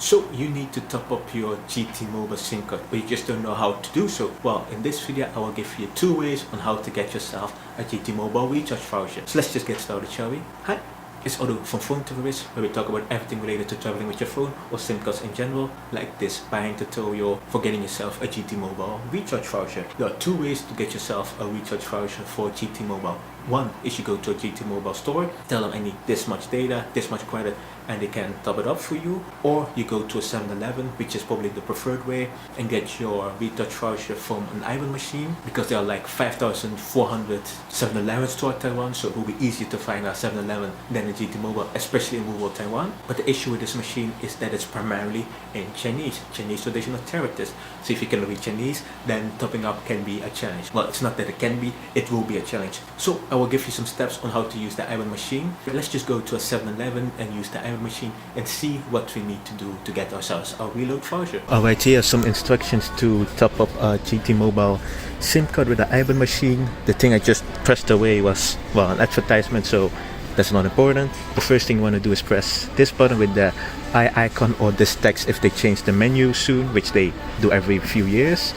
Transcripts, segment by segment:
So you need to top up your GT Mobile SIM card, but you just don't know how to do so. Well, in this video I will give you 2 ways on how to get yourself a GT Mobile recharge voucher. So let's just get started, shall we? Hi, it's Otto from Phone to Wrist, where we talk about everything related to traveling with your phone or SIM cards in general, like this buying tutorial for getting yourself a GT Mobile recharge voucher. There are 2 ways to get yourself a recharge voucher for GT Mobile. One is you go to a GT Mobile store, tell them I need this much data, this much credit, and they can top it up for you. Or you go to a 7-Eleven, which is probably the preferred way, and get your recharge voucher from an Ibon Machine, because there are like 5,400 7-Elevens throughout Taiwan, so it will be easier to find a 7-Eleven than a GT Mobile, especially in rural Taiwan. But the issue with this machine is that it's primarily in Chinese traditional characters. So if you can read Chinese, then topping up can be a challenge. Well, it's not that it can be, it will be a challenge. So I will give you some steps on how to use the Ibon Machine. But let's just go to a 7-Eleven and use the Ibon Machine and see what we need to do to get ourselves a reload voucher. Alright, here are some instructions to top up a GT Mobile SIM card with the Ibon Machine. The thing I just pressed away was, well, an advertisement, so that's not important. The first thing you want to do is press this button with the eye icon, or this text if they change the menu soon, which they do every few years.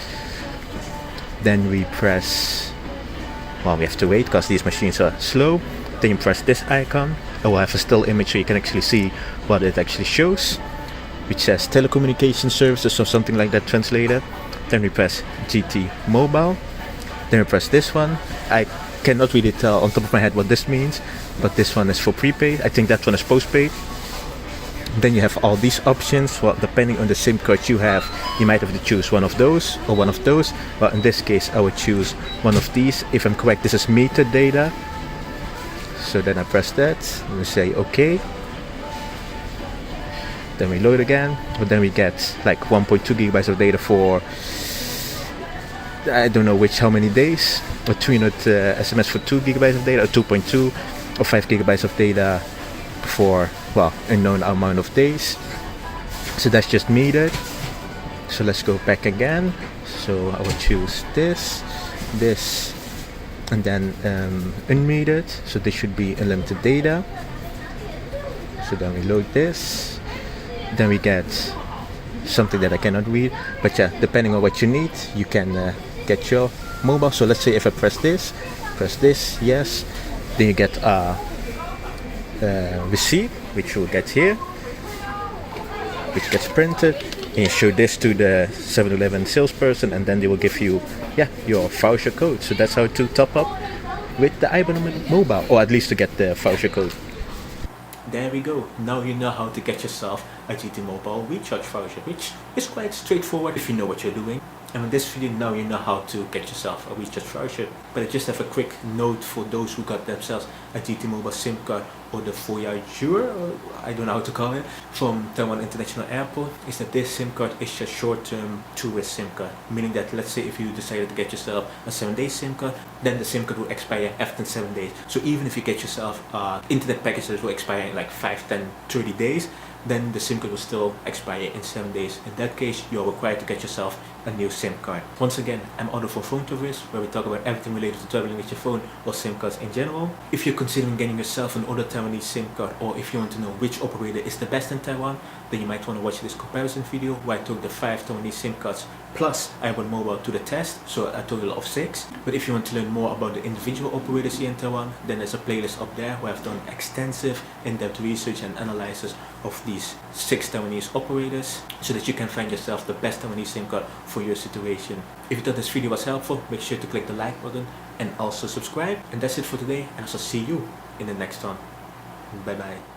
Then we press, well, we have to wait because these machines are slow. Then you press this icon. I will have a still image so you can actually see what it actually shows, which says telecommunication services or something like that translated. Then we press GT Mobile. Then we press this one. I cannot really tell on top of my head what this means, but this one is for prepaid. I think that one is postpaid. Then you have all these options. Well, depending on the SIM card you have, you might have to choose one of those or one of those. Well, in this case I would choose one of these. If I'm correct, this is metered data. So then I press that and we say OK. Then we load again, but then we get like 1.2 gigabytes of data for I don't know how many days, or 300 SMS for 2 gigabytes of data, or 2.2, or 5 gigabytes of data for, well, a known amount of days. So that's just metered. So let's go back again. So I will choose this, and then unmetered. So this should be unlimited data. So then we load this. Then we get something that I cannot read, but yeah, depending on what you need, you can get your mobile. So let's say if I press this, yes, then you get a receipt, which you'll get here, which gets printed, and you show this to the 7-Eleven salesperson, and then they will give you, yeah, your voucher code. So that's how to top up with the Ibon Mobile, or at least to get the voucher code. There we go. Now you know how to get yourself a GT Mobile recharge voucher, which is quite straightforward if you know what you're doing. And in this video, now you know how to get yourself a recharge voucher. But I just have a quick note for those who got themselves a GT Mobile SIM card, or the Voyageur, or I don't know how to call it, from Taiwan International Airport, is that this SIM card is a short-term tourist SIM card. Meaning that, let's say if you decided to get yourself a 7-day SIM card, then the SIM card will expire after 7 days. So even if you get yourself internet packages will expire in like 5, 10, 30 days, then the SIM card will still expire in 7 days. In that case, you are required to get yourself a new SIM card. Once again, I'm Otto from Phone to Wrist, where we talk about everything related to traveling with your phone or SIM cards in general. If you're considering getting yourself an older Taiwanese SIM card, or if you want to know which operator is the best in Taiwan, then you might want to watch this comparison video where I took the 5 Taiwanese SIM cards plus Ibon Mobile to the test, so a total of 6. But if you want to learn more about the individual operators here in Taiwan, then there's a playlist up there where I've done extensive in-depth research and analysis of these 6 Taiwanese operators, so that you can find yourself the best Taiwanese SIM card for your situation. If you thought this video was helpful, make sure to click the like button and also subscribe. And that's it for today, and I'll see you in the next one. Bye bye.